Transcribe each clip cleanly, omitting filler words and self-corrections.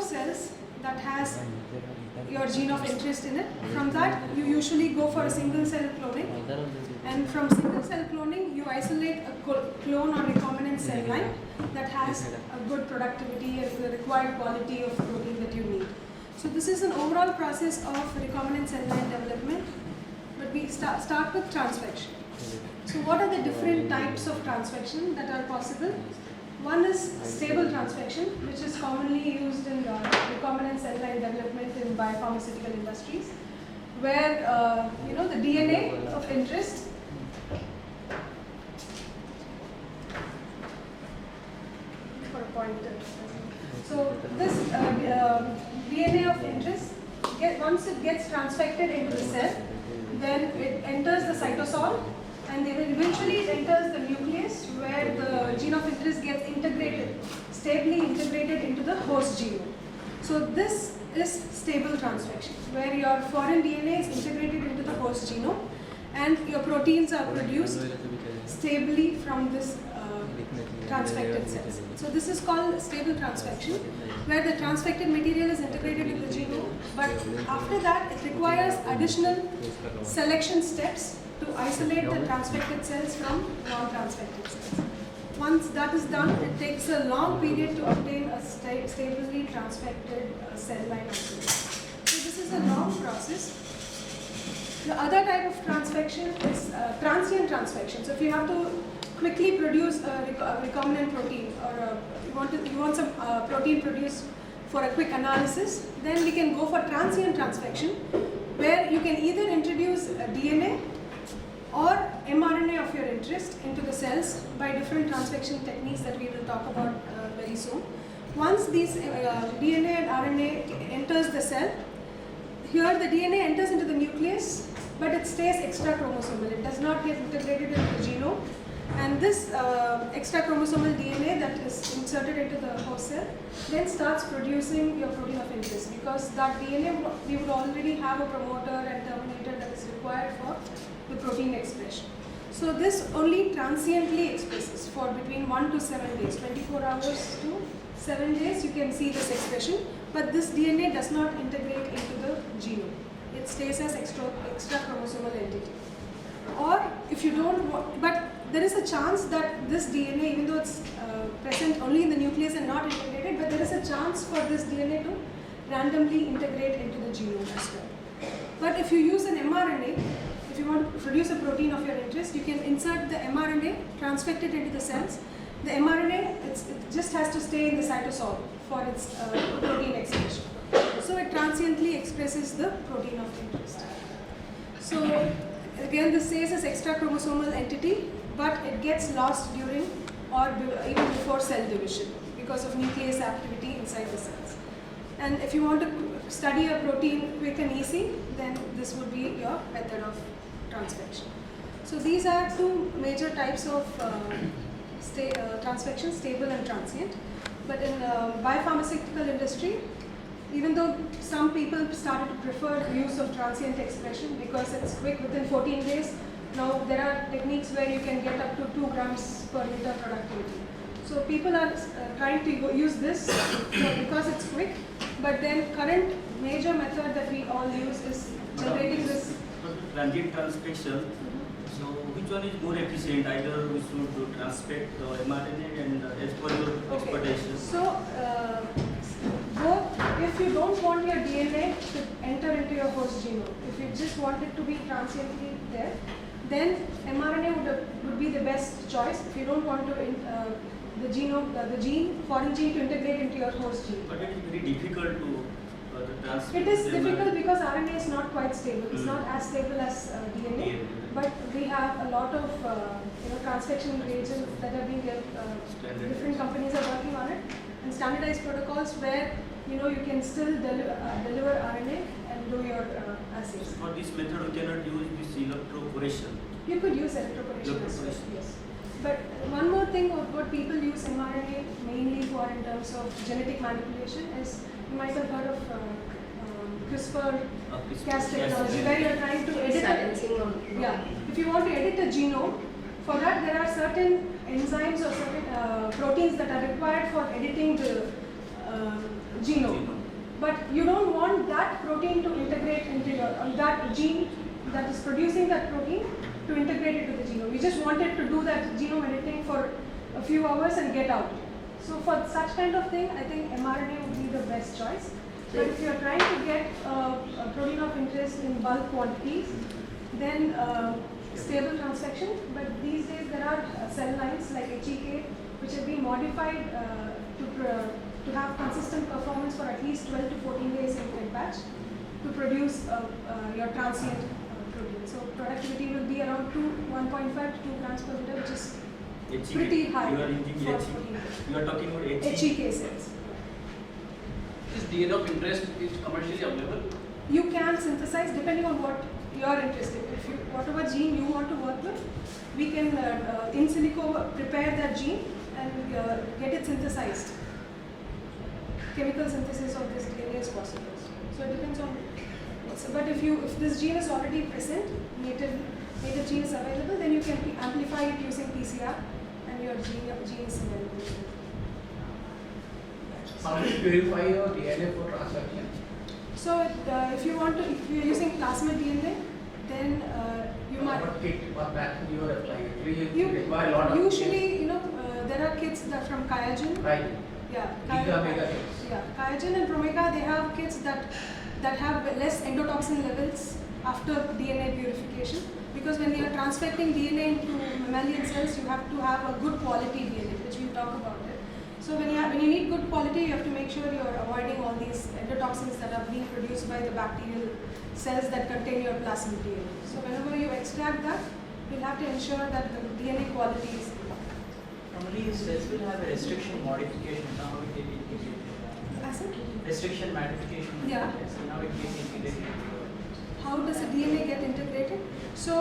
cells that has your gene of interest in it. From that, you usually go for a single cell cloning. And from single cell cloning, you isolate a clone or recombinant cell line that has a good productivity and the required quality of protein that you need. So this is an overall process of recombinant cell line development. But we start with transfection. So what are the different types of transfection that are possible? One is stable transfection, which is commonly used in recombinant cell line development in biopharmaceutical industries, where the DNA of interest for a pointer. So this DNA of interest, once it gets transfected into the cell, then it enters the cytosol, and then eventually it enters the nucleus, where the gene of interest gets integrated, stably integrated into the host genome. So this is stable transfection, where your foreign DNA is integrated into the host genome, and your proteins are produced stably from this transfected cells. So this is called stable transfection, where the transfected material is integrated in the genome, but after that it requires additional selection steps to isolate the transfected cells from non-transfected cells. Once that is done, it takes a long period to obtain a stably transfected cell line isolation. So this is a long process. The other type of transfection is transient transfection. So if you have to quickly produce a recombinant protein, or you want some protein produced for a quick analysis, then we can go for transient transfection, where you can either introduce a DNA or mRNA of your interest into the cells by different transfection techniques that we will talk about very soon. Once these DNA and RNA enters the cell, here the DNA enters into the nucleus, but it stays extra chromosomal. It does not get integrated into the genome. And this extra chromosomal DNA that is inserted into the host cell then starts producing your protein of interest, because that DNA, we would already have a promoter and terminator that is required for the protein expression. So this only transiently expresses for between 1 to 7 days, 24 hours to 7 days you can see this expression, but this DNA does not integrate into the genome. It stays as extra chromosomal entity. Or if you don't want, but there is a chance that this DNA, even though it's present only in the nucleus and not integrated, but there is a chance for this DNA to randomly integrate into the genome as well. But if you use an mRNA, if you want to produce a protein of your interest, you can insert the mRNA, transfect it into the cells. The mRNA, it just has to stay in the cytosol for its protein expression. So it transiently expresses the protein of interest. So again, this stays as extra chromosomal entity, but it gets lost during or even before cell division because of nuclease activity inside the cells. And if you want to study a protein quick and easy, then this would be your method of transfection. So these are two major types of transfection, stable and transient. But in biopharmaceutical industry, even though some people started to prefer the use of transient expression because it's quick within 14 days, now there are techniques where you can get up to 2 grams per liter productivity. So people are trying to use this because it's quick, but then current major method that we all use is generating this. Transient transfection, so which one is more efficient? Either we should transfect the mRNA and as per your expectations. So both, if you don't want your DNA to enter into your host genome, if you just want it to be transiently there, then mRNA would be the best choice. If you don't want to the foreign gene to integrate into your host gene. But it is very difficult to transfer. It is difficult because RNA is not quite stable. It's not as stable as DNA. But we have a lot of transfection reagents that are being different companies are working on it, and standardized protocols where you can still deliver RNA and do your assays. For this method, we cannot use this electroporation. You could use electroporation as well, yes. But one more thing of what people use mRNA mainly for in terms of genetic manipulation is, you might have heard of CRISPR-Cas technology, where you are trying to edit if you want to edit a genome, for that there are certain enzymes or certain proteins that are required for editing the genome. but you don't want that protein to integrate into your, that gene that is producing that protein to integrate into the genome. You just want it to do that genome editing for a few hours and get out. So for such kind of thing, I think mRNA would be the best choice. But if you're trying to get a protein of interest in bulk quantities, then stable transfection. But these days there are cell lines like HEK which have been modified to have consistent performance for at least 12 to 14 days in fed batch to produce your transient protein. So productivity will be around 1.5 to 2 grams per liter, which is pretty high. You are using for HEK. protein. You are talking about HEK cells. This DNA of interest is commercially available? You can synthesize depending on what you are interested in. If you, whatever gene you want to work with, we can in silico prepare that gene and get it synthesized. Chemical synthesis of this DNA is possible. So it depends on. But if this gene is already present, native gene is available, then you can amplify it using PCR, and your gene is available. How do you purify your DNA for transfection? So if you are using plasmid DNA, then you might. What kit, what vaccine you are applying? You require a lot of. Usually, there are kits that from Qiagen. Right. Yeah. Giga mega kits. Yeah, Qiagen and Promega, they have kits that have less endotoxin levels after DNA purification. Because when you are transfecting DNA into mammalian cells, you have to have a good quality DNA, which we talk about it. So when you need good quality, you have to make sure you are avoiding all these endotoxins that are being produced by the bacterial cells that contain your plasmid DNA. So whenever you extract that, you'll have to ensure that the DNA quality is good. Normally, cells will have a restriction modification. Now it will be integrated. As in? Restriction modification. Yeah. So now it gets integrated. How does the DNA get integrated? So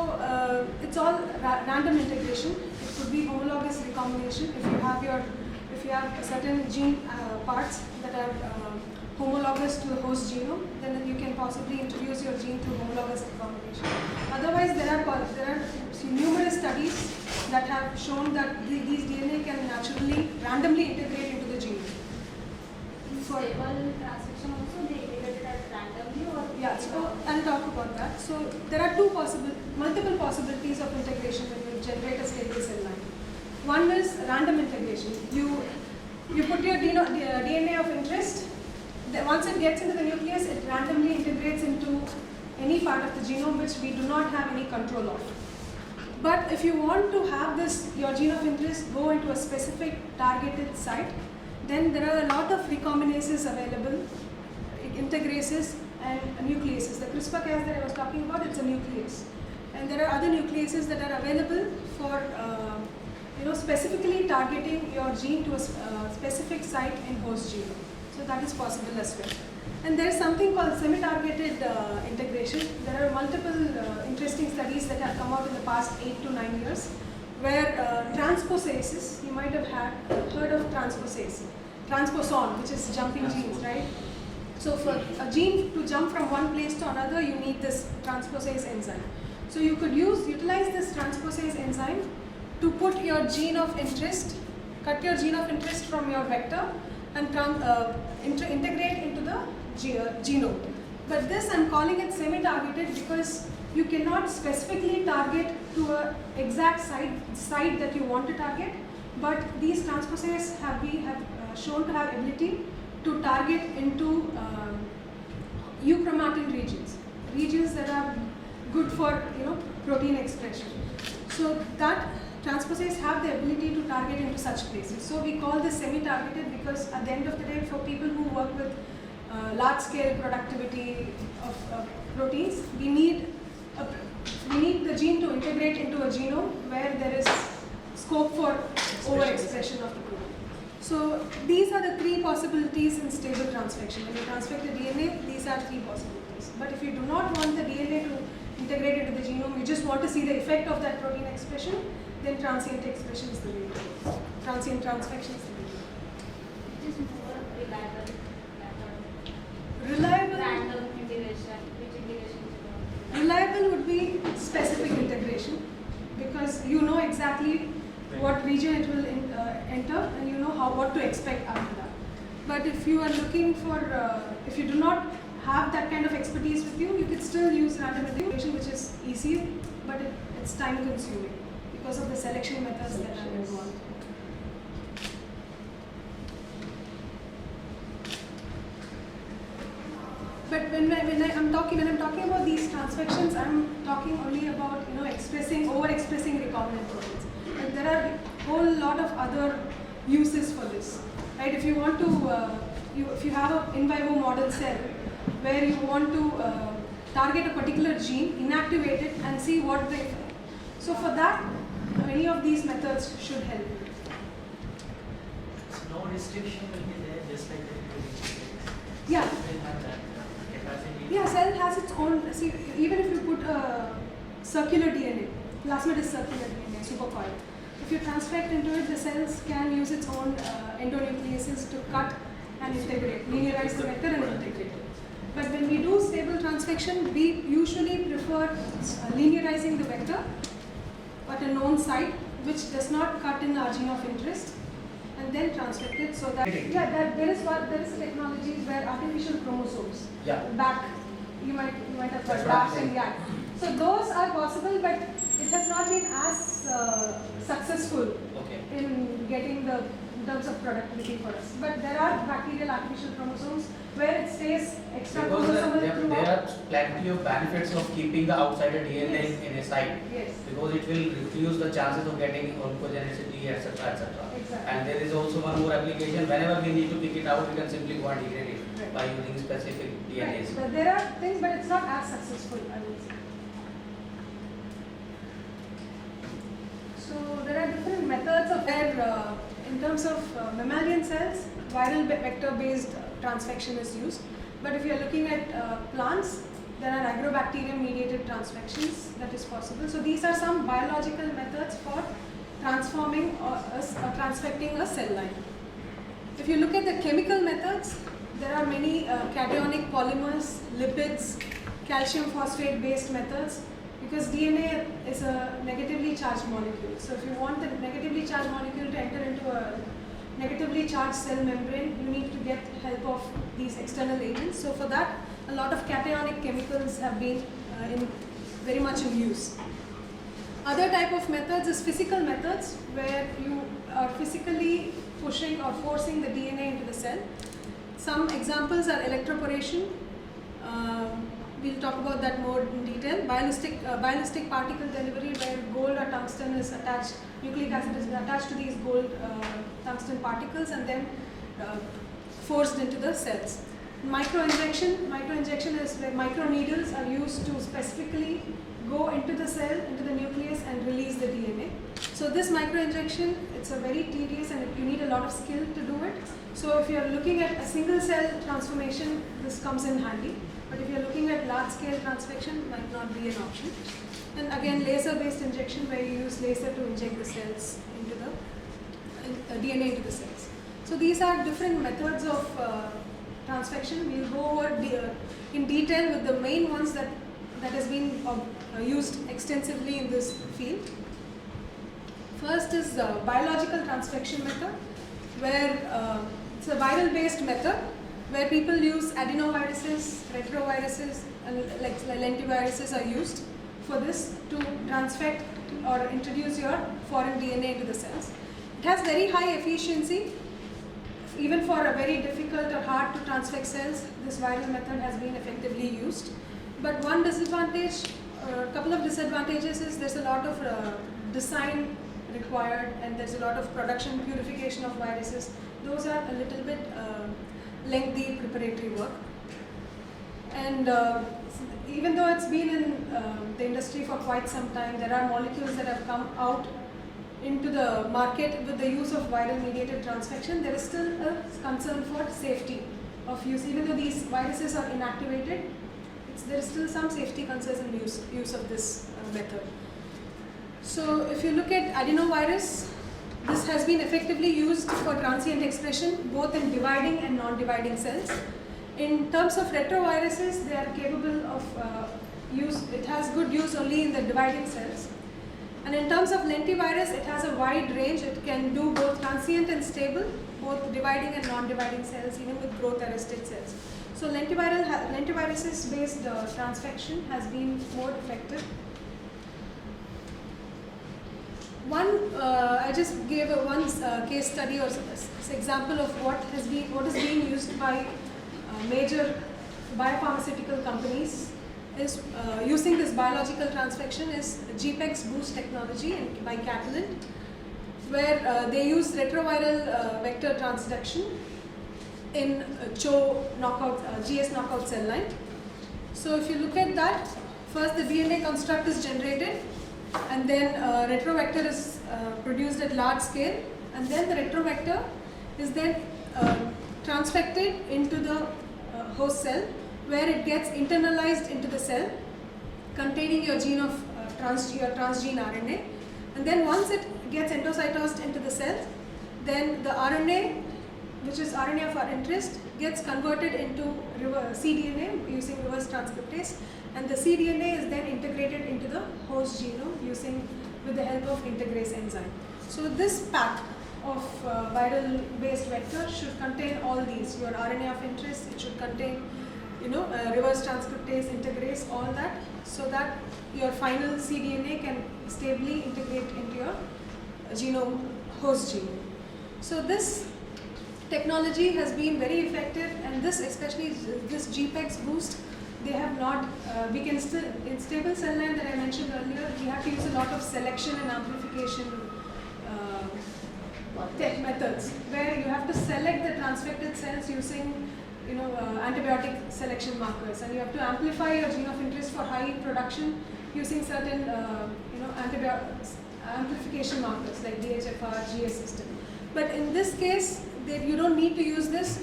it's all random integration. It could be homologous recombination. If you have certain gene parts that are homologous to the host genome, then you can possibly introduce your gene through homologous recombination. Otherwise, there are numerous studies that have shown that these DNA can naturally, randomly integrate into the genome. Stable transcription also they integrated as randomly or Yeah, so I'll talk about that. So there are multiple possibilities of integration when you generate a stable cell line. One is random integration. You put your DNA of interest. Once it gets into the nucleus, it randomly integrates into any part of the genome which we do not have any control of. But if you want to have your gene of interest go into a specific targeted site, then there are a lot of recombinases available, integrases and nucleases. The CRISPR-Cas that I was talking about, it's a nuclease. And there are other nucleases that are available for specifically targeting your gene to a specific site in host genome. So that is possible as well. And there is something called semi-targeted integration. There are multiple interesting studies that have come out in the past 8 to 9 years, where transposases, you might have heard of transposon, which is jumping genes, right? So for a gene to jump from one place to another, you need this transposase enzyme. So you could utilize this transposase enzyme to put your gene of interest, cut your gene of interest from your vector and integrate into the genome. But this, I'm calling it semi-targeted because you cannot specifically target to an exact site that you want to target, but these transposases have shown to have ability to target into euchromatin regions that are good for protein expression. So that transposases have the ability to target into such places. So we call this semi-targeted because at the end of the day, for people who work with large-scale productivity of proteins, we need the gene to integrate into a genome where there is scope for overexpression of the protein. So these are the three possibilities in stable transfection. When you transfect the DNA, these are three possibilities. But if you do not want the DNA to integrate into the genome, you just want to see the effect of that protein expression, then transient expression is the way to go. Transient transfection is the way to go. it is more reliable method. Reliable. Random integration, which integration is more Reliable would be specific integration because you know exactly what region it will enter and you know what to expect after that. But But if you are looking for, if you do not have that kind of expertise with you, you could still use random identification, which is easier, but it's time consuming because of the selection methods that are involved. But when I'm talking about these transfections, I'm talking only about over-expressing recombinant proteins. And there are a whole lot of other uses for this, right? If you want to, if you have an in vivo model cell where you want to target a particular gene, inactivate it, and see what they. So for that, many of these methods should help. So no restriction will be there, just like the Yeah. will have that capacity. Yeah, cell has its own. See, even if you put circular DNA, plasmid is circular DNA, supercoil. If you transfect into it, the cells can use its own endonucleases to cut and integrate, linearize the vector and integrate it. But when we do stable transfection, we usually prefer linearizing the vector at a known site, which does not cut in our gene of interest, and then transfect it so that there is technologies where artificial chromosomes back you might have got back and yeah. So those are possible, but it has not been as successful in getting the in terms of productivity for us. But there are bacterial artificial chromosomes where it stays extra Because chromosomal there throughout. are plenty of benefits of keeping the outsider DNA Yes. in a site. Yes, Because it will reduce the chances of getting oncogenicity, etc. etc. exactly. And there is also one more application. Whenever we need to pick it out, we can simply go and degrade it Right. by using specific Right. DNAs. But there are things, but it's not as successful, I would say. So there are different methods of where, in terms of mammalian cells, viral vector-based transfection is used. But if you are looking at plants, there are agrobacterium-mediated transfections that is possible. So these are some biological methods for transforming or transfecting a cell line. If you look at the chemical methods, there are many cationic polymers, lipids, calcium phosphate based methods, because DNA is a negatively charged molecule. So if you want the negatively charged molecule to enter into a negatively charged cell membrane, you need to get help of these external agents. So for that, a lot of cationic chemicals have been very much in use. Other type of methods is physical methods, where you are physically pushing or forcing the DNA into the cell. Some examples are electroporation. We'll talk about that more in detail. Ballistic particle delivery, where gold or tungsten is attached, nucleic acid is attached to these gold tungsten particles and then forced into the cells. Microinjection is where microneedles are used to specifically go into the cell, into the nucleus and release the DNA. So this microinjection, it's a very tedious and you need a lot of skill to do it. So if you are looking at a single cell transformation, this comes in handy. But if you are looking at large scale transfection, might not be an option. And again, laser based injection, where you use laser to inject the cells into the DNA into the cells. So these are different methods of transfection. We'll go over in detail with the main ones that has been used extensively in this field. First is the biological transfection method, where it's a viral based method where people use adenoviruses, retroviruses and like lentiviruses are used for this to transfect or introduce your foreign DNA into the cells. It has very high efficiency. Even for a very difficult or hard to transfect cells, this viral method has been effectively used. But one disadvantage, a couple of disadvantages is there's a lot of design required and there's a lot of production purification of viruses. Those are a little bit lengthy preparatory work. And even though it's been in the industry for quite some time, there are molecules that have come out into the market with the use of viral mediated transfection. There is still a concern for safety of use. Even though these viruses are inactivated, there is still some safety concerns in use of this method. So if you look at adenovirus, this has been effectively used for transient expression both in dividing and non-dividing cells. In terms of retroviruses, they are capable of use. It has good use only in the dividing cells. And in terms of lentivirus, it has a wide range. It can do both transient and stable, both dividing and non-dividing cells, even with growth arrested cells. So lentiviruses based transfection has been more effective. I just gave one case study or example of what is being used by major biopharmaceutical companies is using this biological transfection is GPEX boost technology by Catalent, where they use retroviral vector transduction in CHO knockout, GS knockout cell line. So if you look at that, first the DNA construct is generated, and then retrovector is produced at large scale, and then the retrovector is then transfected into the host cell, where it gets internalized into the cell containing your gene of your transgene RNA, and then once it gets endocytosed into the cell, then the RNA, which is RNA of our interest, gets converted into cDNA using reverse transcriptase, and the cDNA is then integrated into the host genome with the help of integrase enzyme. So this pack of viral based vector should contain all these, your RNA of interest, it should contain reverse transcriptase, integrase, all that, so that your final cDNA can stably integrate into your genome, host genome. So this technology has been very effective, and this, especially this GPEX boost, they have not, we can still, in stable cell line that I mentioned earlier, we have to use a lot of selection and amplification methods, where you have to select the transfected cells using antibiotic selection markers, and you have to amplify your gene of interest for high production using certain amplification markers like DHFR, GS system. But in this case, you don't need to use this.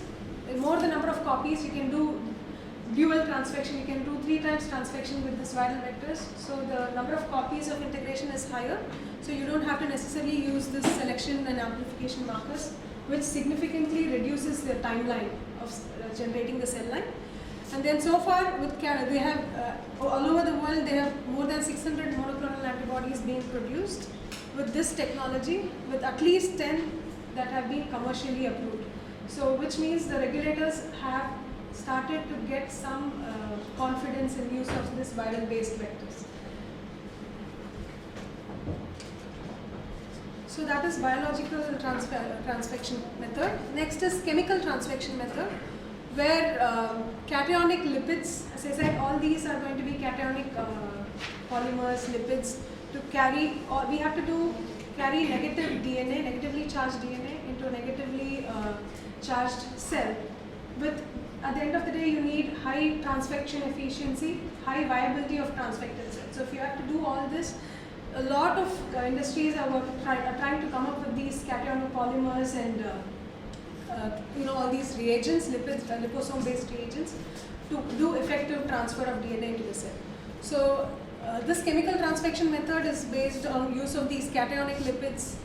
More the number of copies, you can do dual transfection, you can do 3 times transfection with this viral vectors. So the number of copies of integration is higher. So you don't have to necessarily use this selection and amplification markers, which significantly reduces the timeline of generating the cell line. And then so far, they have all over the world, they have more than 600 monoclonal antibodies being produced with this technology, with at least 10 that have been commercially approved. So which means the regulators have started to get some confidence in use of this viral based vectors. So that is biological transfection method. Next is chemical transfection method, where cationic lipids, as I said, all these are going to be cationic polymers, lipids, to carry, or we have to carry negative DNA, negatively charged DNA into a negatively charged cell. At the end of the day, you need high transfection efficiency, high viability of transfected cells. So if you have to do all this, a lot of industries are trying to come up with these cationic polymers and all these reagents, liposome-based reagents, to do effective transfer of DNA to the cell. So this chemical transfection method is based on use of these cationic lipids.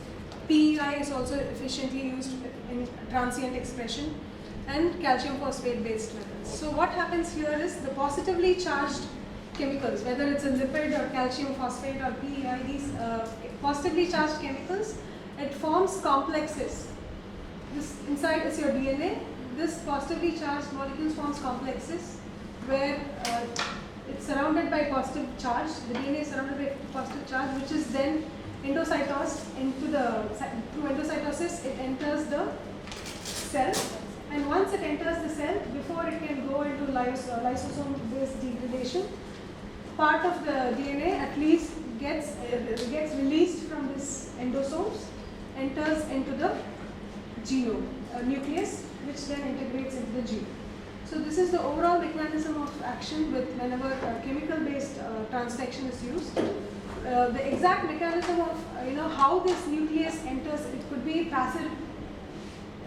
PEI is also efficiently used in transient expression, and calcium phosphate based methods. So what happens here is the positively charged chemicals, whether it's a lipid or calcium phosphate or PEI, these positively charged chemicals, it forms complexes. This inside is your DNA. This positively charged molecules forms complexes where it's surrounded by positive charge. The DNA is surrounded by positive charge, which is then endocytosed through endocytosis, it enters the cell. And once it enters the cell, before it can go into lysosome-based degradation, part of the DNA at least gets released from this endosomes, enters into the genome, nucleus, which then integrates into the gene. So this is the overall mechanism of action with whenever chemical-based transfection is used. The exact mechanism of how this nucleus enters, it could be passive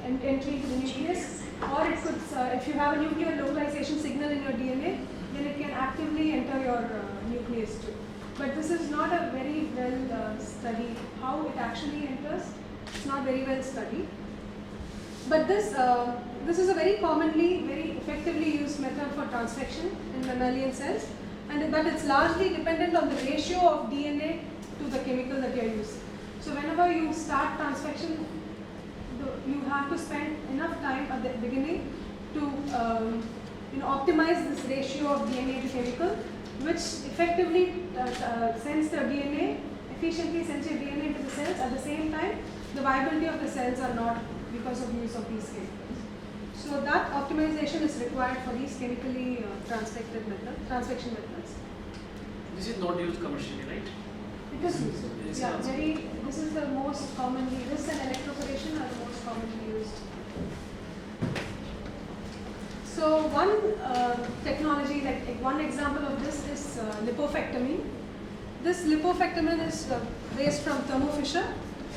entry to the nucleus, or it could, if you have a nuclear localization signal in your DNA, then it can actively enter your nucleus too. But this is not a very well studied, how it actually enters, it's not very well studied. But this is a very commonly, very effectively used method for transfection in mammalian cells, but it's largely dependent on the ratio of DNA to the chemical that you are using. So whenever you start transfection, you have to spend enough time at the beginning to optimize this ratio of DNA to chemical, which effectively sends the DNA, efficiently sends your DNA into the cells. At the same time, the viability of the cells are not because of use of these chemicals. So that optimization is required for these chemically transfection methods. This is not used commercially, right? It is used. It is Yeah, also- this is the most commonly, this and electroporation are the most commonly used. So one technology, like one example of this is lipofectamine. This lipofectamine is based from Thermo Fisher.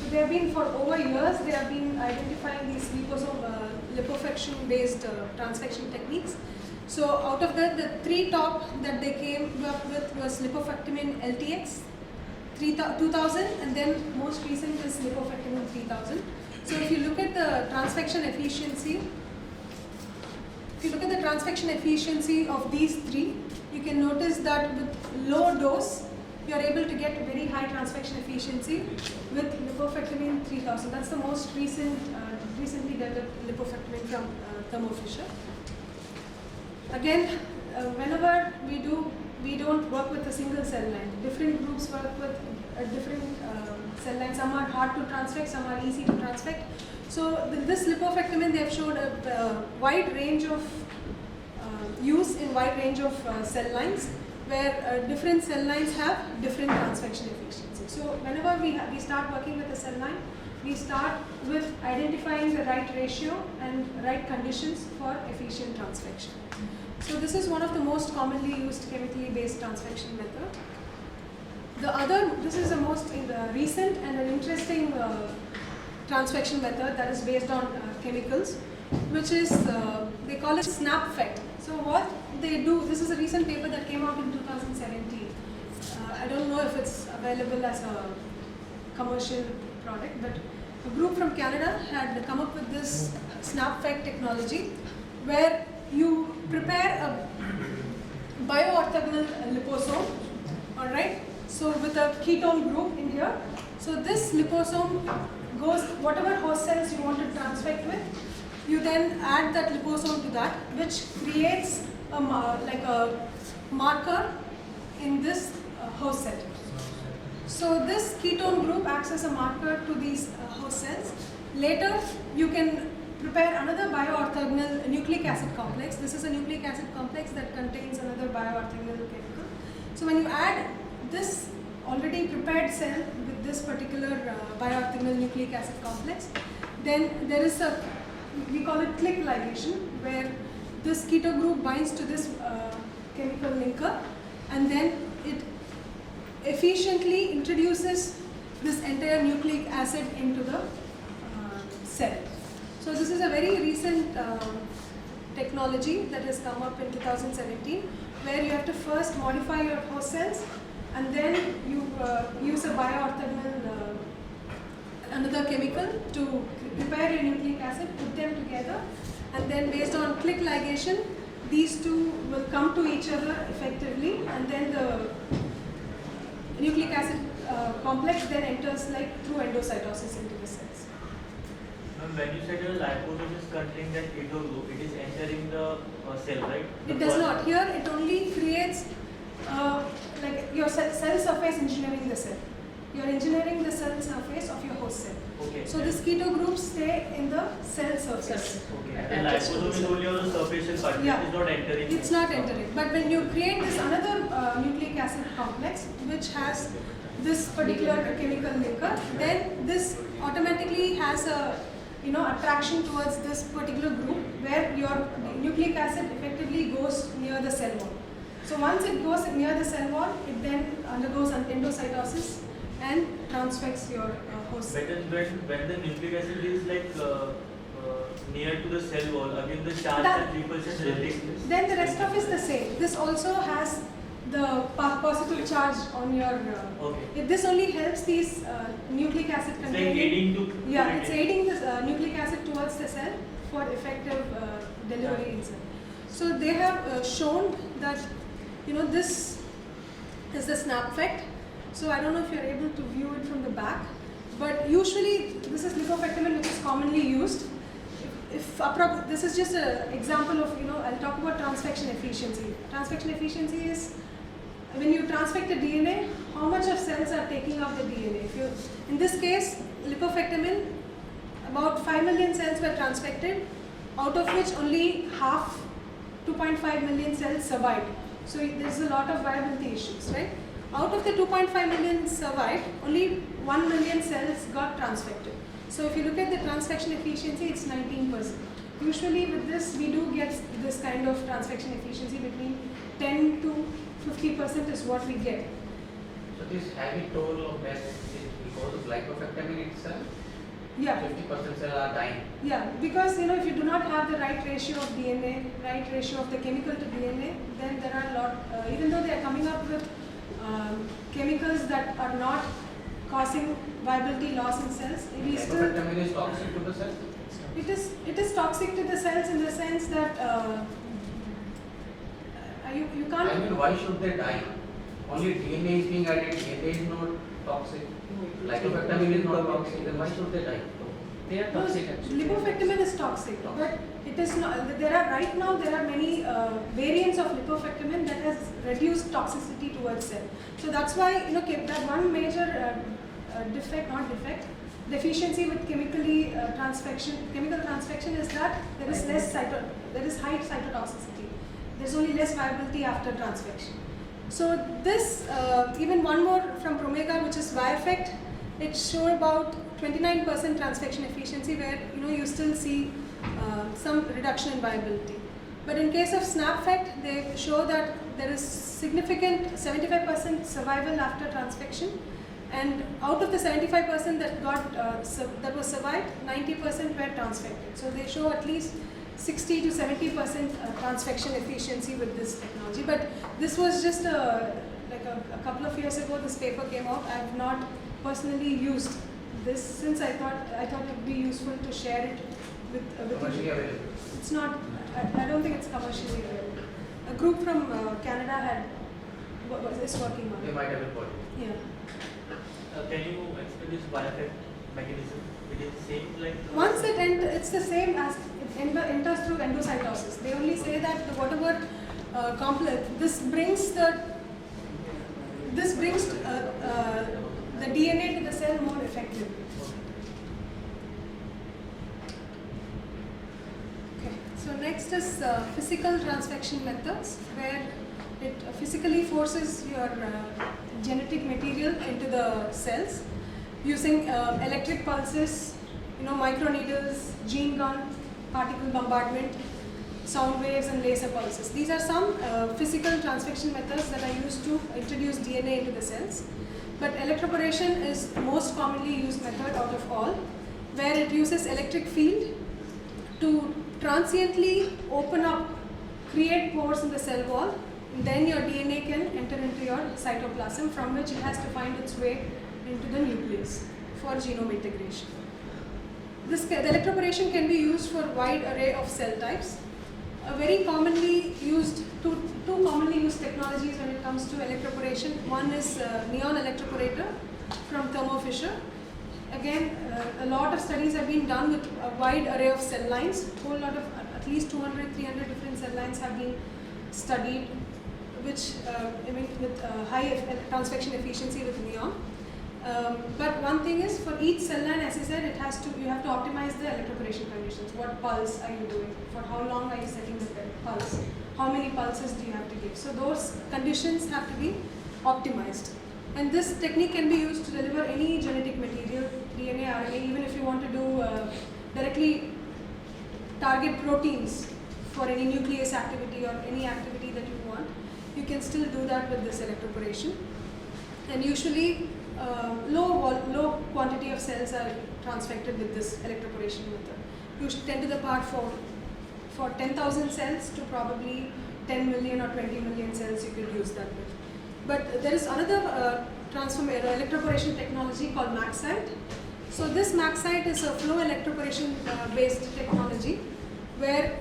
So they have been for over years, they have been identifying these liposuction based transfection techniques. So out of that, the three top that they came up with was lipofectamine LTX 2000, and then most recent is lipofectamine 3000. So if you look at the transfection efficiency, of these three, you can notice that with low dose, you are able to get very high transfection efficiency with lipofectamine 3000. That's the most recently developed lipofectamine from Thermo Fisher. Again, whenever we don't work with a single cell line. Different groups work with different cell lines. Some are hard to transfect, some are easy to transfect. So this lipofectamine, they have showed a wide range of use in wide range of cell lines, where different cell lines have different transfection efficiency. So whenever we start working with a cell line, we start with identifying the right ratio and right conditions for efficient transfection. So this is one of the most commonly used chemically based transfection method. This is the most recent and an interesting transfection method that is based on chemicals, which is, they call it SnapFect. So what they do, this is a recent paper that came out in 2017. I don't know if it's available as a commercial product, but a group from Canada had come up with this SnapFect technology, where you prepare a bioorthogonal liposome, all right? So with a ketone group in here, so this liposome goes, whatever host cells you want to transfect with, you then add that liposome to that, which creates a marker in this host cell. So this ketone group acts as a marker to these host cells. Later, you can prepare another bioorthogonal nucleic acid complex. This is a nucleic acid complex that contains another bioorthogonal chemical. So when you add this already prepared cell with this particular bioorthogonal nucleic acid complex, then there is we call it click ligation, where this keto group binds to this chemical linker, and then it efficiently introduces this entire nucleic acid into the cell. So this is a very recent technology that has come up in 2017, where you have to first modify your host cells, and then you use a bioorthogonal another chemical to prepare your nucleic acid, put them together, and then based on click ligation, these two will come to each other effectively, and then the nucleic acid complex then enters through endocytosis into the cells. When you said your liposome is containing that keto group, it is entering the cell, right? It does not. Here it only creates your cell surface engineering the cell. You are engineering the cell surface of your host cell. Okay. So these keto groups stay in the cell surface. Okay. The liposome is only on the surface part. Yeah. It is not entering. It's not entering. But when you create this another nucleic acid complex, which has this particular chemical linker, then this automatically has a attraction towards this particular group, where your nucleic acid effectively goes near the cell wall. So once it goes near the cell wall, it then undergoes an endocytosis and transfects your host cell. But when the nucleic acid is near to the cell wall, again the charge That- and repulsion will take place. Then the rest of is the same. This also has the positive charge on your. Okay. This only helps these nucleic acid It's like containing. aiding to. Yeah, it's aiding the nucleic acid towards the cell for effective delivery in cell. So they have shown that this is the SnapFect. So I don't know if you're able to view it from the back. But usually this is lipofectamine which is commonly used. This is just an example of, I'll talk about transfection efficiency. Transfection efficiency is when you transfect the DNA, how much of cells are taking up the DNA. In this case, lipofectamine, about 5 million cells were transfected, out of which only half, 2.5 million cells survived. So there's a lot of viability issues, right? Out of the 2.5 million survived, only 1 million cells got transfected. So if you look at the transfection efficiency, it's 19%. Usually with this, we do get this kind of transfection efficiency between 10 to 50% is what we get. So this heavy toll of death is because of lipofectamine itself? Yeah. 50% cells are dying. Yeah, because if you do not have the right ratio of DNA, right ratio of the chemical to DNA, then there are a lot, even though they are coming up with chemicals that are not causing viability loss in cells, we still... Lipofectamine is toxic to the cell? It is toxic to the cells in the sense that you can't... I mean, why should they die? Only DNA is being added, DNA is not toxic. Lipofectamine is not toxic, then why should they die? They are toxic actually. Lipofectamine is toxic, but it is not. Right now there are many variants of lipofectamine that has reduced toxicity towards cell. So that's why that one major deficiency with chemical transfection is that there is high cytotoxicity. There's only less viability after transfection. So this, even one more from Promega, which is Viafect, it showed about 29% transfection efficiency, where you still see some reduction in viability. But in case of SnapFect, they show that there is significant 75% survival after transfection, and out of the 75% that was survived, 90% were transfected. So they show at least 60 to 70% transfection efficiency with this technology. But this was just a couple of years ago. This paper came out. I have not personally used this since I thought it would be useful to share it with Commercially you. available? It's not. I don't think it's commercially available. A group from Canada is working on They it. might have reported. Yeah. Can you explain this bioeffect mechanism? It is same like Once it's the same as it enters through endocytosis. They only say that whatever complex this brings the DNA to the cell more effectively. Okay. So next is physical transfection methods, where it physically forces your genetic material into the cells using electric pulses, microneedles, gene gun, particle bombardment, sound waves, and laser pulses. These are some physical transfection methods that are used to introduce DNA into the cells. But electroporation is the most commonly used method out of all, where it uses electric field to transiently open up, create pores in the cell wall, and then your DNA can enter into your cytoplasm, from which it has to find its way into the nucleus for genome integration. The electroporation can be used for a wide array of cell types. Very commonly used, two commonly used technologies when it comes to electroporation. One is neon electroporator from Thermo Fisher. Again, a lot of studies have been done with a wide array of cell lines. A whole lot of, at least 200, 300 different cell lines have been studied, which with high transfection efficiency with neon. But one thing is, for each cell line, as I said, you have to optimize the electroporation conditions. What pulse are you doing? For how long are you setting the pulse? How many pulses do you have to give? So those conditions have to be optimized. And this technique can be used to deliver any genetic material, DNA, RNA, even if you want to do directly target proteins for any nuclease activity or any activity that you want. You can still do that with this electroporation. And usually, low quantity of cells are transfected with this electroporation method. You 10 to the power for 10,000 cells to probably 10 million or 20 million cells you could use that with. But there is another electroporation technology called MaxCyte. So this MaxCyte is a flow electroporation based technology, where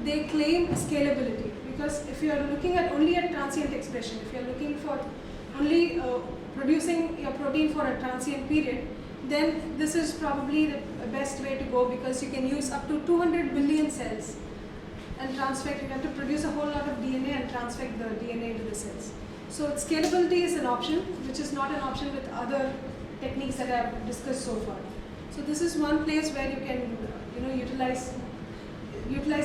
they claim scalability, because if you are looking at only at transient expression, if you are looking for only producing your protein for a transient period, then this is probably the best way to go, because you can use up to 200 billion cells and transfect. You have to produce a whole lot of DNA and transfect the DNA into the cells. So scalability is an option, which is not an option with other techniques that I have discussed so far. So this is one place where you can utilize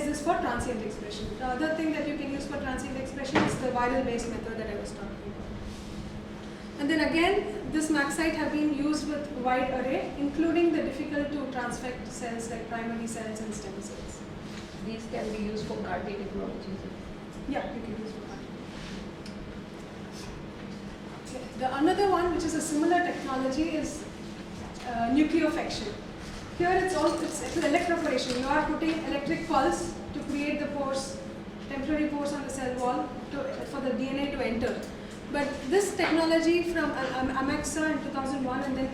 this for transient expression. The other thing that you can use for transient expression is the viral based method that I was talking about. And then again, this MaxCyte have been used with wide array, including the difficult to transfect cells like primary cells and stem cells. These can be used for CAR-T technologies. Yeah, you can use for that. The another one, which is a similar technology, is nucleofection. Here it's electroporation. You are putting electric pulse to create the pores, temporary pores on the cell wall for the DNA to enter. But this technology from Amexa in 2001 and then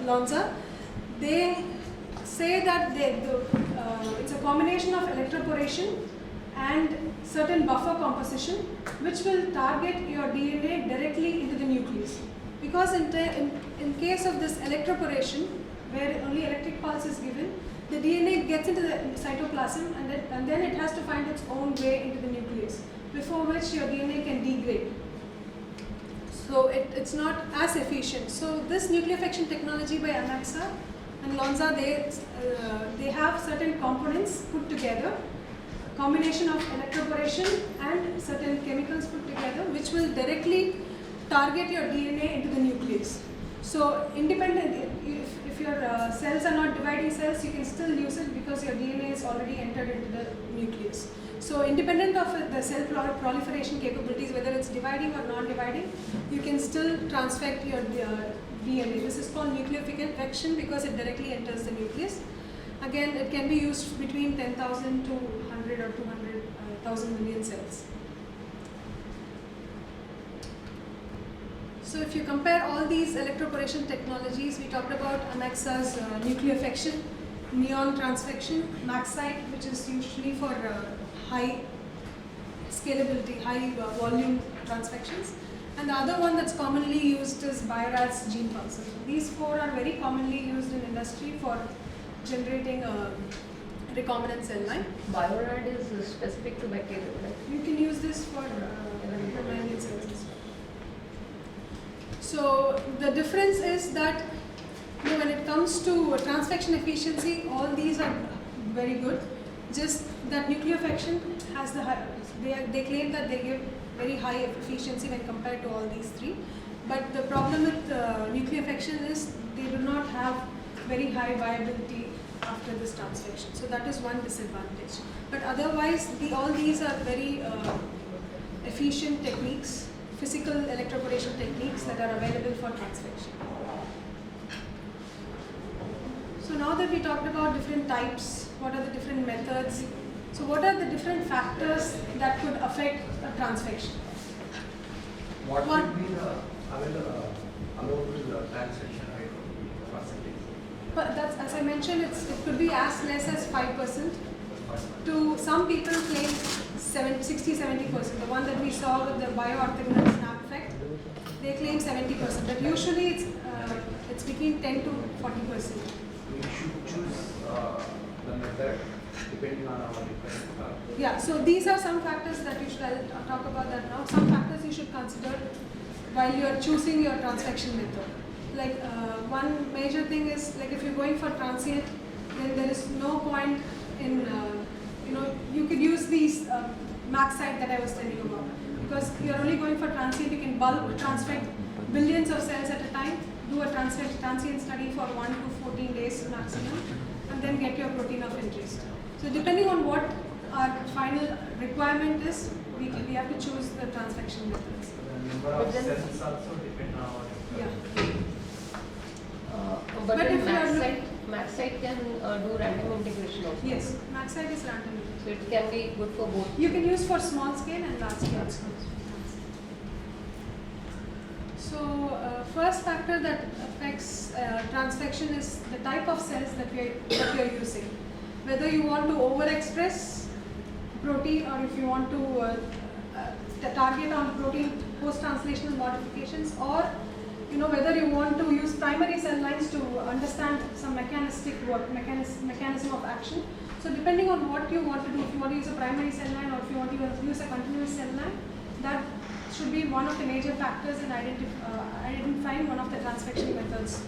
Lonza, they say that it's a combination of electroporation and certain buffer composition, which will target your DNA directly into the nucleus. Because in case of this electroporation, where only electric pulse is given, the DNA gets into the cytoplasm and then it has to find its own way into the nucleus, before which your DNA can degrade. So it's not as efficient. So this nucleofection technology by Amexa and Lonza, they have certain components put together, a combination of electroporation and certain chemicals put together, which will directly target your DNA into the nucleus. So independent, if your cells are not dividing cells, you can still use it because your DNA is already entered into the nucleus. So independent of the cell proliferation capabilities, whether it's dividing or non-dividing, you can still transfect your DNA. This is called nucleofection because it directly enters the nucleus. Again, it can be used between 10,000 to 100 or 200,000 million cells. So if you compare all these electroporation technologies, we talked about Amexa's nucleofection, neon transfection, MaxCyte, which is usually for high scalability, high volume transfections. And the other one that's commonly used is Bio-Rad's gene pulses. These four are very commonly used in industry for generating a recombinant cell line. Bio-Rad is specific to bacteria, right? You can use this for mammalian cells as well. So the difference is that when it comes to transfection efficiency, all these are very good. Just that nucleofection has the high, they claim that they give very high efficiency when compared to all these three. But the problem with nucleofection is they do not have very high viability after this transfection. So that is one disadvantage. But otherwise, all these are very efficient techniques, physical electroporation techniques that are available for transfection. So now that we talked about different types, what are the different methods? So what are the different factors that could affect a transfection? What would be the allowable transaction rate percentage? But that's, as I mentioned, it could be as less as 5%. To some people claim 60-70%. The one that we saw with the bioorthogonal snap effect, they claim 70%. But usually it's between 10 to 40%. We should choose the method depending on our requirement. Yeah, so these are some factors that you should, I'll talk about that now. Some factors you should consider while you are choosing your transfection method. Like one major thing is, like if you're going for transient, then there is no point in, you could use these MaxCyte that I was telling you about. Because you're only going for transient, you can bulk transfect billions of cells at a time, do a transient study for 1 to 14 days maximum, and then get your protein of interest. So depending on what our final requirement is, we have to choose the transfection methods. The number of cells also depend on our Yeah. But But then if you are MaxCyte can do random integration also. Yes, MaxCyte is random. So it can be good for both. You can use for small scale and large scale. So first factor that affects transfection is the type of cells that you're using. Whether you want to overexpress protein or if you want to target on protein post-translational modifications, or whether you want to use primary cell lines to understand some mechanistic work, mechanism of action. So depending on what you want to do, if you want to use a primary cell line or if you want to use a continuous cell line, that should be one of the major factors in identifying one of the transfection methods.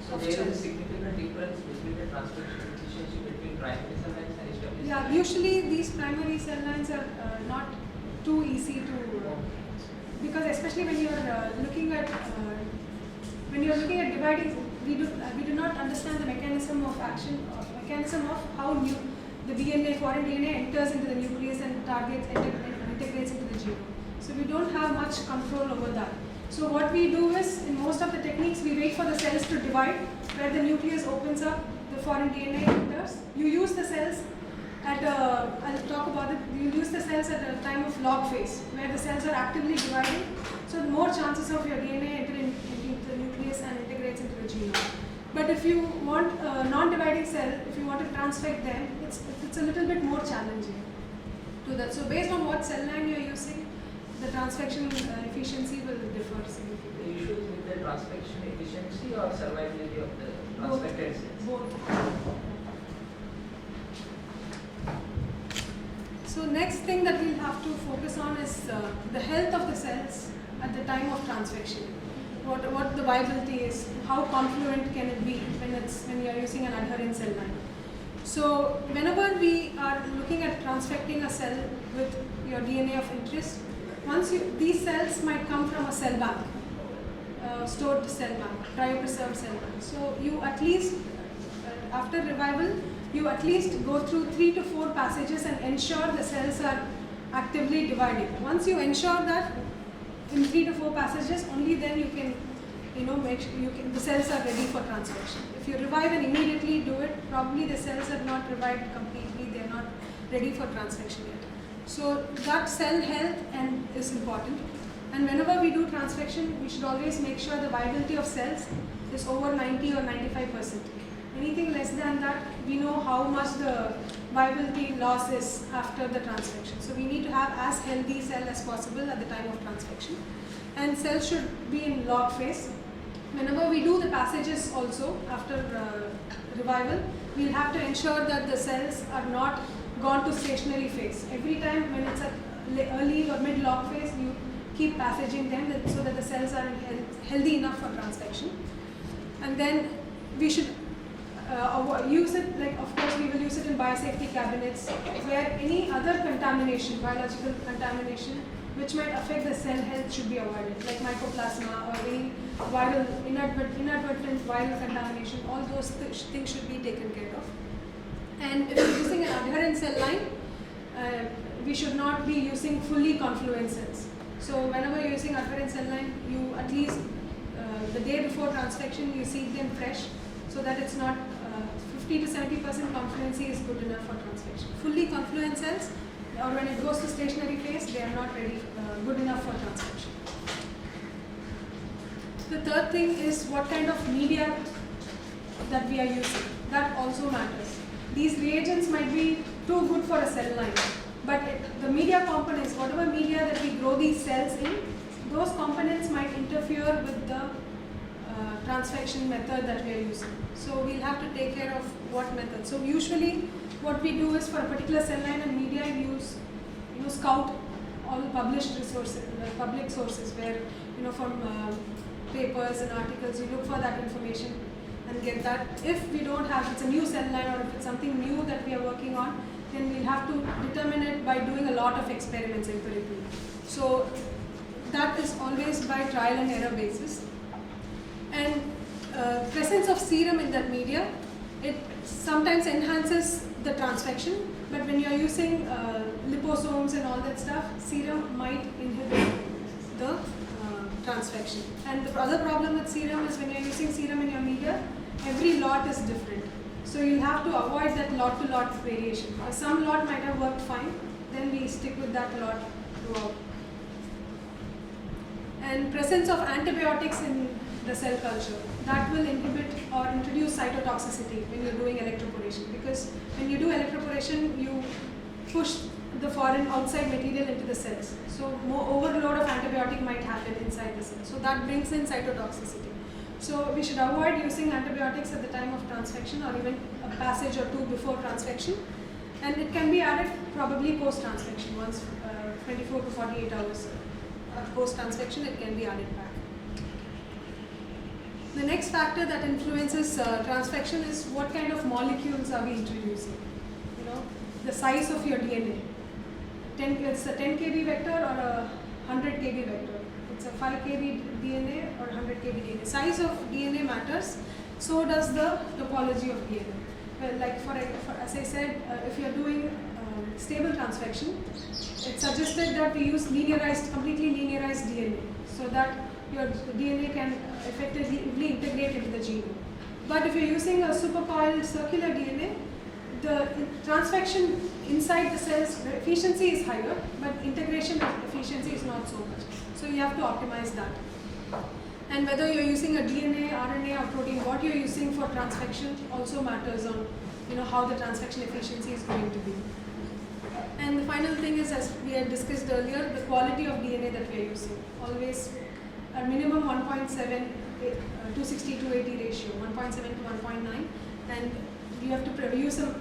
So there is a significant difference between the transcription efficiency between primary cell lines and established. Yeah, usually these primary cell lines are not too easy to, because especially when you are looking at dividing, we do not understand the mechanism of action, mechanism of how the DNA, foreign DNA enters into the nucleus and targets integrates into the genome. So we don't have much control over that. So what we do is, in most of the techniques, we wait for the cells to divide, where the nucleus opens up, the foreign DNA enters. You use the cells at I'll talk about it, you use the cells at a time of log phase, where the cells are actively dividing. So more chances of your DNA entering into the nucleus and integrates into the genome. But if you want a non-dividing cell, if you want to transfect them, it's a little bit more challenging to that. So based on what cell line you are using, the transfection efficiency will differ significantly. The issue is with the transfection efficiency or survivability of the transfected cells? Both. So next thing that we'll have to focus on is the health of the cells at the time of transfection. What the viability is, how confluent can it be when you are using an adherent cell line. So whenever we are looking at transfecting a cell with your DNA of interest, these cells might come from a cell bank, stored cell bank, cryopreserved cell bank. So you at least, after revival, you at least go through 3 to 4 passages and ensure the cells are actively dividing. Once you ensure that in 3 to 4 passages, only then you can, make sure the cells are ready for transfection. If you revive and immediately do it, probably the cells are not revived completely, they are not ready for transfection yet. So that cell health is important. And whenever we do transfection, we should always make sure the viability of cells is over 90 or 95%. Anything less than that, we know how much the viability loss is after the transfection. So we need to have as healthy cell as possible at the time of transfection. And cells should be in log phase. Whenever we do the passages also after revival, we'll have to ensure that the cells are not gone to stationary phase. Every time when it's at early or mid log phase, you keep passaging them so that the cells are healthy enough for transfection. And then we should use it, of course we will use it in biosafety cabinets where any other contamination, biological contamination, which might affect the cell health should be avoided, like mycoplasma or any viral, inadvertent viral contamination. All those things should be taken care of. And if you're using an adherent cell line, we should not be using fully confluent cells. So whenever you're using adherent cell line, you at least the day before transfection, you seed them fresh so that it's not 50 to 70% confluency is good enough for transfection. Fully confluent cells, or when it goes to stationary phase, they are not ready, good enough for transfection. The third thing is what kind of media that we are using. That also matters. These reagents might be too good for a cell line, but the media components, whatever media that we grow these cells in, those components might interfere with the transfection method that we are using. So we'll have to take care of what method. So usually what we do is for a particular cell line and media, we use, scout all published resources, public sources where, from papers and articles, you look for that information and get that. If we don't have, it's a new cell line or if it's something new that we are working on, then we'll have to determine it by doing a lot of experiments empirically. So that is always by trial and error basis. And presence of serum in that media, it sometimes enhances the transfection, but when you are using liposomes and all that stuff, serum might inhibit the transfection. And the other problem with serum is when you are using serum in your media, every lot is different. So you'll have to avoid that lot to lot variation. Some lot might have worked fine, then we stick with that lot throughout. And presence of antibiotics in the cell culture, that will inhibit or introduce cytotoxicity when you're doing electroporation, because when you do electroporation, you push the foreign outside material into the cells. So more overload of antibiotic might happen inside the cell. So that brings in cytotoxicity. So we should avoid using antibiotics at the time of transfection or even a passage or two before transfection. And it can be added probably post-transfection, once 24 to 48 hours post-transfection it can be added back. The next factor that influences transfection is what kind of molecules are we introducing. You know, the size of your DNA. It's a 10 kb vector or a 100 kb vector. It's a 5 kb DNA or 100 kb DNA. Size of DNA matters, so does the topology of DNA. Well, like as I said, if you are doing stable transfection, it's suggested that we use completely linearized DNA, so that your DNA can effectively integrate into the genome. But if you're using a supercoiled circular DNA, the transfection inside the cells, the efficiency is higher, but integration efficiency is not so much. So you have to optimize that. And whether you're using a DNA, RNA or protein, what you're using for transfection also matters on how the transfection efficiency is going to be. And the final thing is, as we had discussed earlier, the quality of DNA that we are using. Always a minimum 1.7, 260 to 80 ratio, 1.7 to 1.9, and you have to use a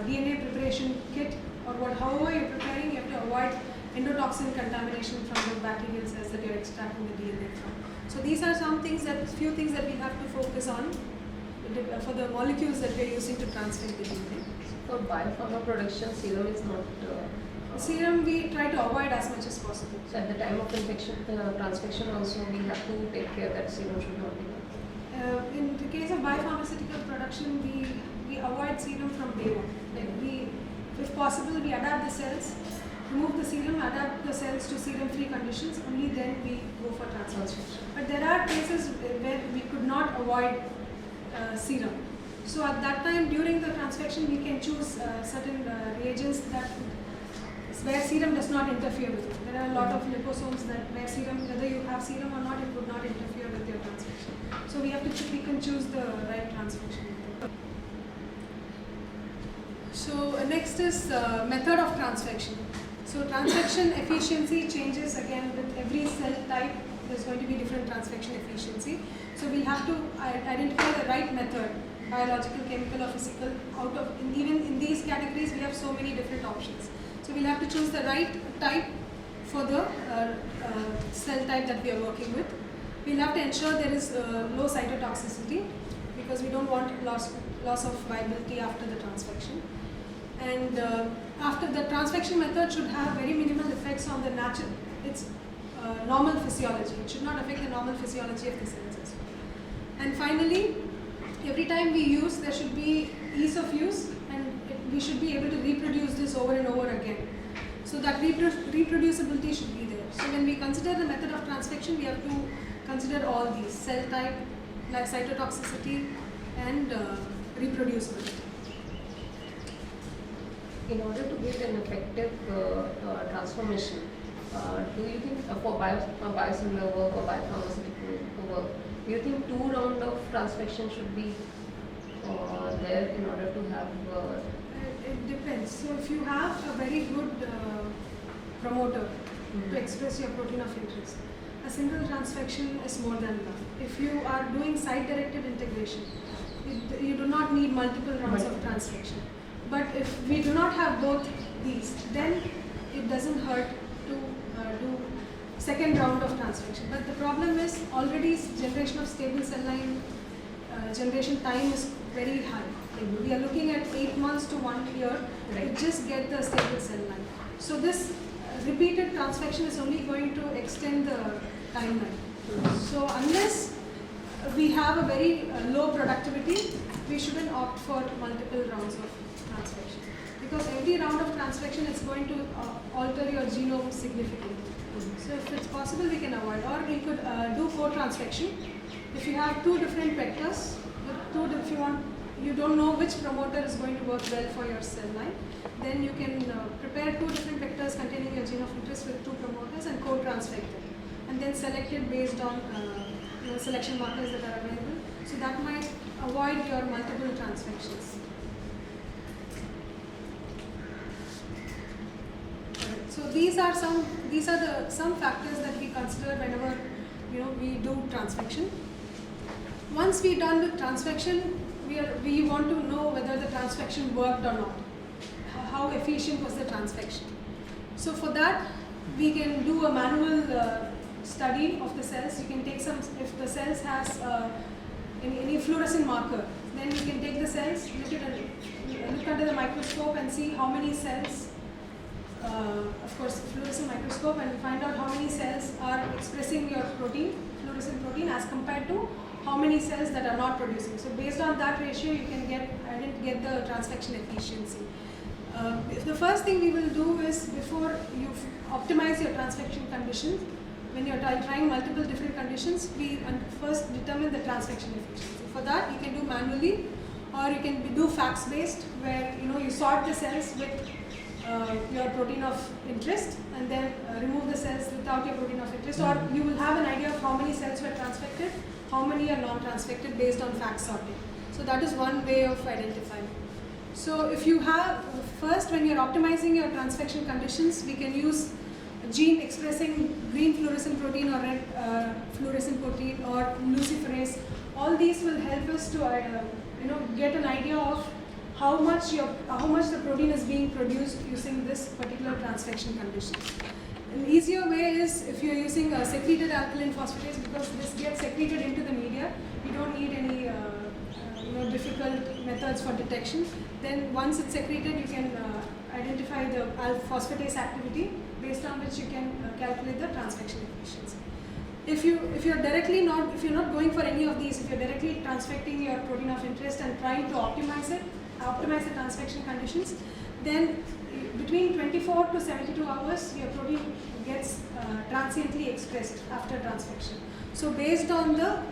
DNA preparation kit or however you're preparing, you have to avoid endotoxin contamination from the bacterial cells that you're extracting the DNA from. So these are few things that we have to focus on for the molecules that we're using to transfect the DNA. For biopharma production, serum is not. Serum we try to avoid as much as possible. So at the time of transfection also we have to take care that serum should not be. In the case of biopharmaceutical production, we avoid serum from day one. Like if possible, we adapt the cells, remove the serum, adapt the cells to serum-free conditions. Only then we go for transfection. But there are cases where we could not avoid serum. So at that time, during the transfection, we can choose certain reagents where serum does not interfere with it. There are a lot of liposomes whether you have serum or not, it would not interfere with your transfection. So we can choose the right transfection method. So next is method of transfection. So transfection efficiency changes again with every cell type. There's going to be different transfection efficiency. So we'll have to identify the right method, biological, chemical or physical. Even in these categories, we have so many different options. So we'll have to choose the right type for the cell type that we are working with. We'll have to ensure there is low cytotoxicity because we don't want loss of viability after the transfection. And after the transfection method should have very minimal effects on the normal physiology. It should not affect the normal physiology of the cells as well. And finally, every time we use, there should be ease of use, and we should be able to reproduce this over and over again. So that reproducibility should be there. So when we consider the method of transfection, we have to consider all these: cell type, like cytotoxicity, and reproducibility. In order to get an effective transformation, do you think for biosimilar work or biopharmaceutical work, do you think 2 rounds of transfection should be there in order to have? It depends. So if you have a very good promoter to express your protein of interest, a single transfection is more than enough. If you are doing site-directed integration, you do not need multiple rounds of transfection. But if we do not have both these, then it doesn't hurt to do second round of transfection. But the problem is already generation of stable cell line generation time is very high. We are looking at 8 months to 1 year to just get the stable cell line. So this repeated transfection is only going to extend the timeline. So unless we have a very low productivity, we shouldn't opt for multiple rounds of transfection, because every round of transfection is going to alter your genome significantly. So if it's possible, we can avoid, or we could do co-transfection. If you have 2 different vectors, if you don't know which promoter is going to work well for your cell line, then you can prepare 2 different vectors containing your gene of interest with 2 promoters and co-transfect them, and then select it based on selection markers that are available. So that might avoid your multiple transfections. So these are some factors that we consider whenever we do transfection. Once we're done with transfection, we want to know whether the transfection worked or not. How efficient was the transfection? So for that, we can do a manual study of the cells. You can take if the cells has any fluorescent marker, then you can take the cells, look under the microscope and see how many cells, of course fluorescent microscope, and find out how many cells are expressing your protein, fluorescent protein, as compared to how many cells that are not producing. So based on that ratio, you can get the transfection efficiency. The first thing we will do is, before you optimize your transfection conditions, when you're trying multiple different conditions, we first determine the transfection efficiency. For that, you can do manually, or you can do FACS based, where you sort the cells with your protein of interest, and then remove the cells without your protein of interest, or you will have an idea of how many cells were transfected, how many are non-transfected based on FACS sorting. So that is one way of identifying. So if you have, first when you're optimizing your transfection conditions, we can use gene expressing green fluorescent protein or red fluorescent protein or luciferase. All these will help us to get an idea of how much the protein is being produced using this particular transfection condition. An easier way is if you're using a secreted alkaline phosphatase, because this gets secreted into the media. You don't need any difficult methods for detection. Then once it's secreted, you can identify the phosphatase activity, based on which you can calculate the transfection efficiency. If you're not going for any of these, if you're directly transfecting your protein of interest and trying to optimize the transfection conditions, then between 24 to 72 hours, your protein gets transiently expressed after transfection. So based on the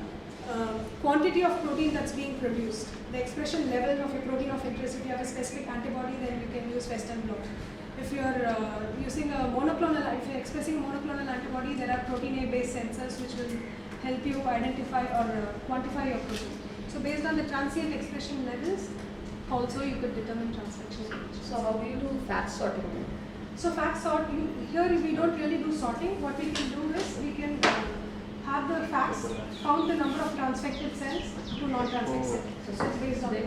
quantity of protein that's being produced, the expression level of your protein of interest, if you have a specific antibody, then you can use Western blot. If you're using if you're expressing a monoclonal antibody, there are protein A based sensors which will help you identify or quantify your protein. So based on the transient expression levels, also you could determine transfection. So how do you do FACS sorting? So FACS sort, here we don't really do sorting. What we can do is we can have the FACS count the number of transfected cells to non-transfected cells. So it's based on that.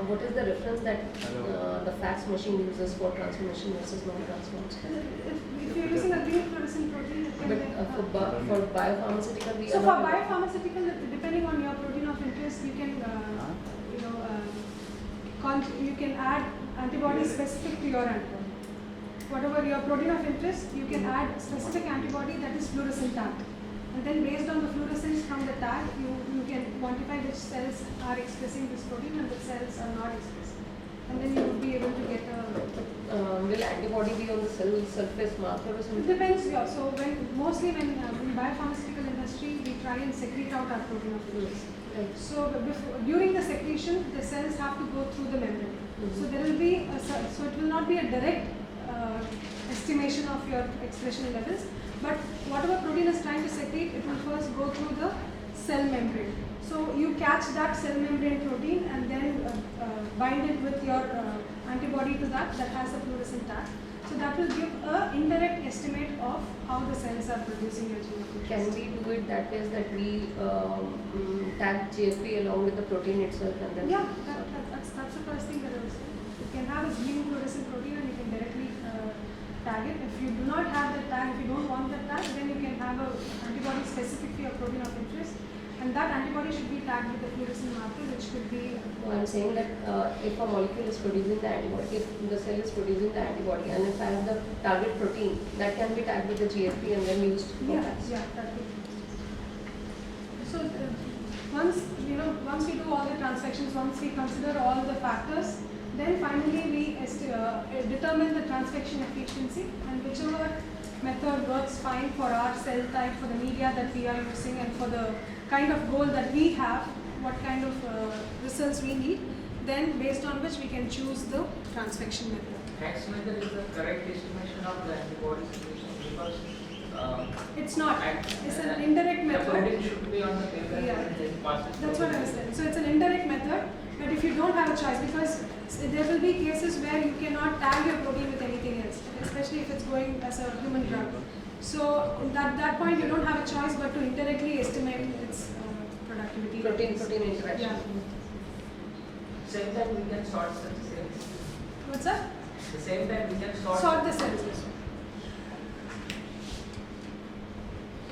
What is the reference that the FACS machine uses for transformation versus non-transformation? If you're using a green fluorescent protein, it can But for biopharmaceutical, we so are for not- biopharmaceutical, depending on your protein of interest, you can you can add antibodies specific to your antibody. Whatever your protein of interest, you can add specific antibody that is fluorescent tagged. And then based on the fluorescence from the tag, you can quantify which cells are expressing this protein and which cells are not expressing. And then you will be able to get a... will antibody be on the cell surface marker or It something? depends, yeah. So mostly when in biopharmaceutical industry, we try and secrete out our protein of interest. Right. So during the secretion, the cells have to go through the membrane. So there will be so it will not be a direct estimation of your expression levels, but whatever protein is trying to secrete, it will first go through the cell membrane. So you catch that cell membrane protein and then bind it with your antibody to that has a fluorescent tag. So that will give an indirect estimate of how the cells are producing your gene of Can interest. we do it that way that we tag GFP along with the protein itself and then? Yeah, that's the first thing that I was saying. You can have a green fluorescent protein and you can directly tag it. If you do not have the tag, if you don't want the tag, then you can have an antibody specific to your protein of interest, and that antibody should be tagged with a fluorescent marker, which could be. So I'm saying that if a molecule is producing the antibody, if the cell is producing the antibody, and if I have the target protein, that can be tagged with the GFP and then used for Yeah, FACS. yeah, that would be. So once we do all the transfections, once we consider all the factors, then finally we determine the transfection efficiency, and whichever method works fine for our cell type, for the media that we are using, and for the kind of goal that we have, what kind of results we need, then based on which we can choose the transfection method. FACS method is the correct estimation of the antibody secretion because It's not. It's an indirect the method. protein should be on the paper Yeah. and then pass it. That's what I was saying. So it's an indirect method. But if you don't have a choice, because there will be cases where you cannot tag your protein with anything else, especially if it's going as a human drug. So at that point you don't have a choice but to indirectly estimate its productivity. Protein interaction. Yeah. Same time we can sort such cells. What's that? The same time we can Sort the cells.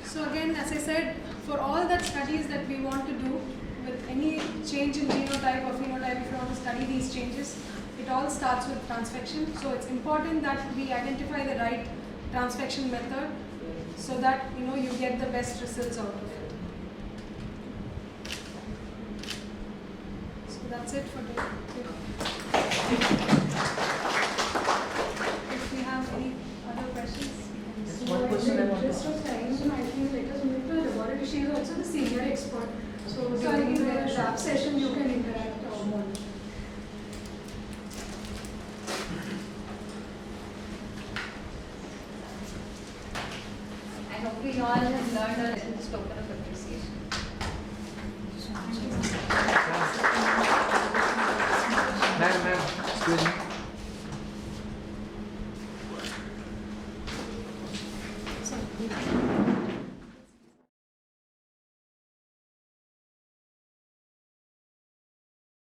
So again, as I said, for all that studies that we want to do with any change in genotype or phenotype, if you want to study these changes, it all starts with transfection. So it's important that we identify the right transfection method so that you get the best results out of it. So that's it for today. If we have any other questions, we can Just one question I want to Just ask. of time, so I think let us move to the laboratory. She is also the senior expert. So during the lab session, you can interact more. I hope we all have learned a lesson token of appreciation. Ma'am, excuse me. So,